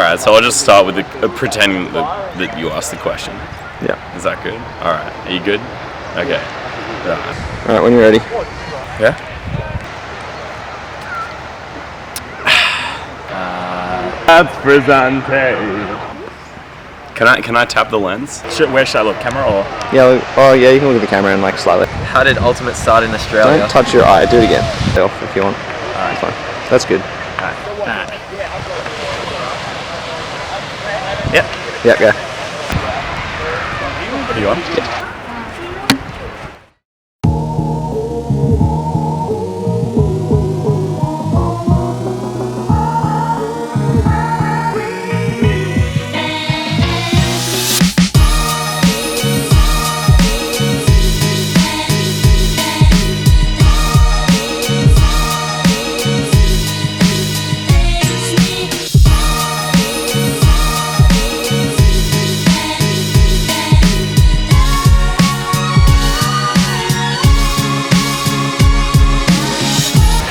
Alright, so I'll just start with pretending that you asked the question. Yeah. Is that good? Alright, are you good? Okay. Alright, when you're ready. Yeah? That's Brizante. Can I tap the lens? Where should I look? Camera or? Yeah, you can look at the camera and slightly. How did Ultimate start in Australia? Don't touch your eye. Do it again. If you want. Alright. Fine. That's good. Alright. Yep. Yeah, go. Are you on? Yeah.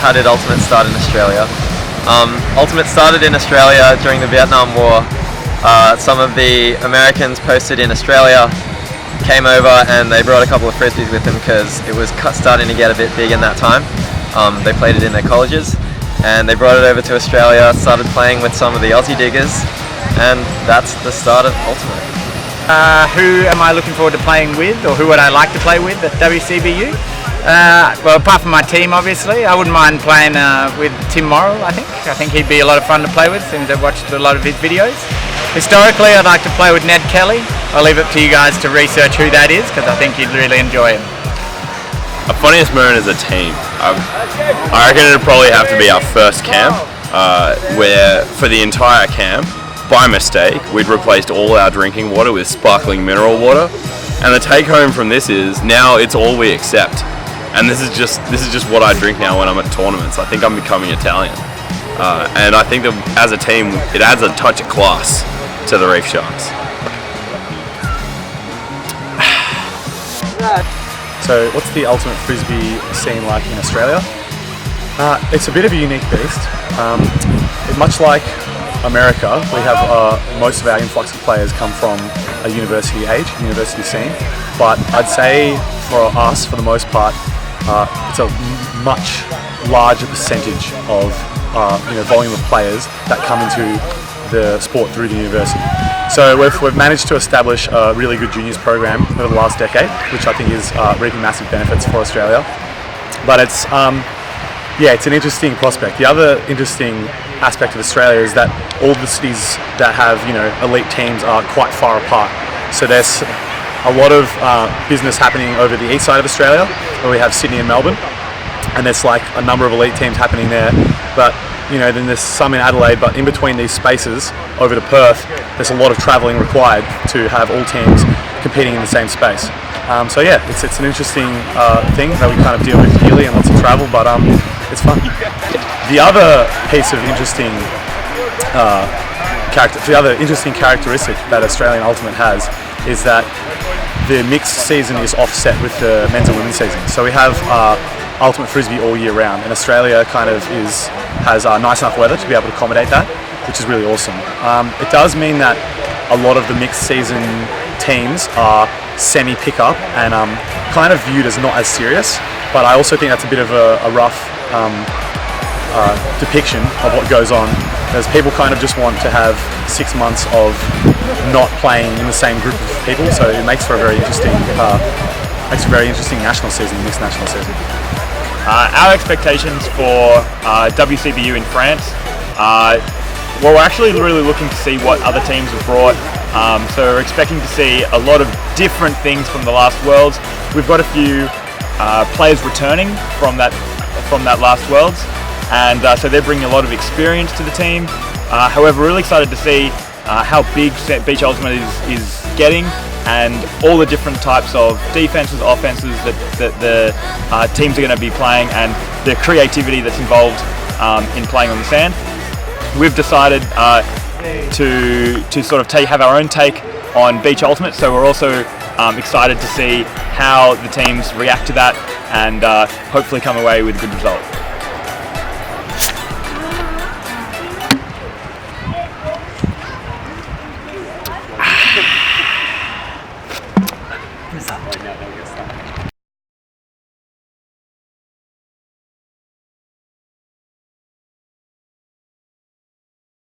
How did Ultimate start in Australia? Ultimate started in Australia during the Vietnam War. Some of the Americans posted in Australia came over and they brought a couple of frisbees with them because it was starting to get a bit big in that time. They played it in their colleges and they brought it over to Australia, started playing with some of the Aussie diggers, and that's the start of Ultimate. Who am I looking forward to playing with, or who would I like to play with at WCBU? Well, apart from my team, obviously, I wouldn't mind playing with Tim Morrill. I think he'd be a lot of fun to play with, since I've watched a lot of his videos. Historically, I'd like to play with Ned Kelly. I'll leave it to you guys to research who that is, because I think you'd really enjoy him. Our funniest moment as a team. I reckon it'd probably have to be our first camp, where for the entire camp, by mistake, we'd replaced all our drinking water with sparkling mineral water. And the take home from this is now it's all we accept. And this is just what I drink now when I'm at tournaments. I think I'm becoming Italian. And I think that as a team, it adds a touch of class to the Reef Sharks. So, what's the Ultimate Frisbee scene like in Australia? It's a bit of a unique beast. Much like America, we have most of our influx of players come from a university scene. But I'd say for us, for the most part, it's a much larger percentage of volume of players that come into the sport through the university. So we've managed to establish a really good juniors program over the last decade, which I think is reaping massive benefits for Australia. But it's an interesting prospect. The other interesting aspect of Australia is that all the cities that have elite teams are quite far apart. So there's a lot of business happening over the east side of Australia, where we have Sydney and Melbourne, and there's a number of elite teams happening there. But then there's some in Adelaide, but in between these spaces over to Perth, there's a lot of travelling required to have all teams competing in the same space. So yeah, it's an interesting thing that we kind of deal with yearly, and lots of travel, but it's fun. The other piece of interesting characteristic that Australian Ultimate has is that the mixed season is offset with the men's and women's season. So we have Ultimate Frisbee all year round, and Australia kind of has nice enough weather to be able to accommodate that, which is really awesome. It does mean that a lot of the mixed season teams are semi-pickup and kind of viewed as not as serious, but I also think that's a bit of a rough depiction of what goes on, because people kind of just want to have 6 months of not playing in the same group of people, so it makes for a very interesting national season, mixed national season. Our expectations for WCBU in France, well, we're actually really looking to see what other teams have brought. So we're expecting to see a lot of different things from the last Worlds. We've got a few players returning from that last Worlds, and so they're bringing a lot of experience to the team. However, we're really excited to see how big Beach Ultimate is getting, and all the different types of defenses, offenses that the teams are going to be playing, and the creativity that's involved in playing on the sand. We've decided to sort of have our own take on Beach Ultimate, so we're also excited to see how the teams react to that, and hopefully come away with a good result. stuff.